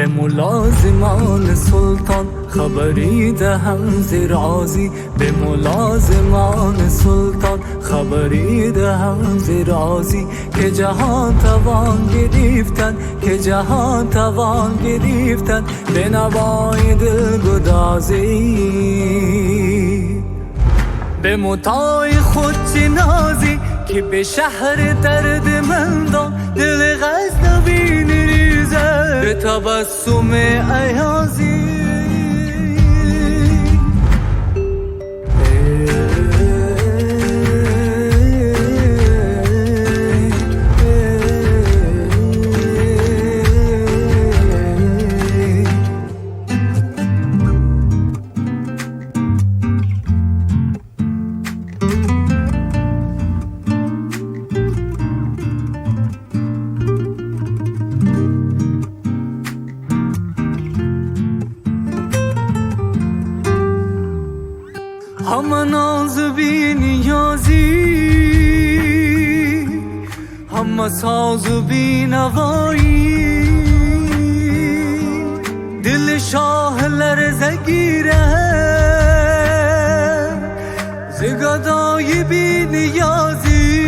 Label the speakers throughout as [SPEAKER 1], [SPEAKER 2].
[SPEAKER 1] به ملازمان سلطان خبری دهم ز رازی، به ملازمان سلطان خبری دهم ز رازی، که جهان توان گرفتن، که جهان توان گرفتن به نوای دلگدازی. به متاع خود چه نازی که به شهر درد من دان، دل غزنوی نریزد به تبسم ایازی. هم ناز بی نیازی، هم ساز بی نوایی، دل شاه لرزه گیره ز گدای بی نیازی.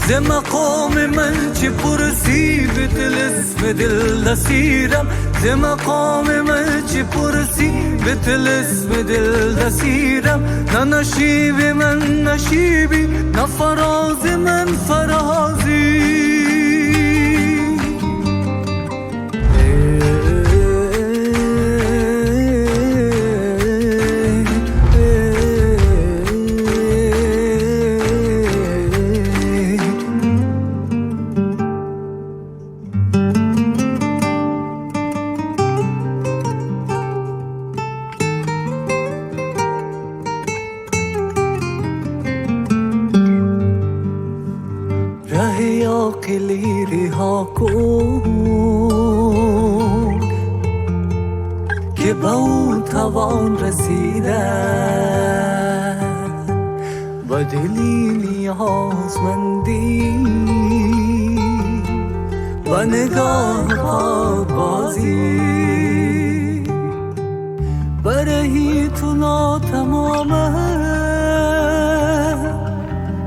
[SPEAKER 1] ز مقام من چه پرسی به طلسم دل اسیرم، ز مقام من چه پرسی به طلسم دل اسیرم. نه نشیب من نشیبی، نه فراز من فرازی. ره عاقلی رها کن که به او توان رسیدن، با دلی نیازمندی و نگاه پاک بازی. برهی تو ناتمامه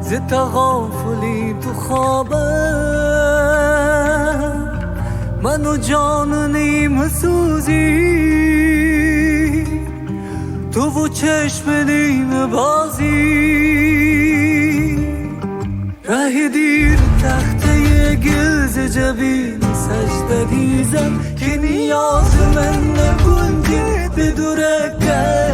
[SPEAKER 1] ز تغافلی تو خوابه، من و جان نیم سوزی، تو و چشم نیم بازی. ره دیر تخته گلز جبین سجده دیزم که نیاز من نگنجه به دورکه.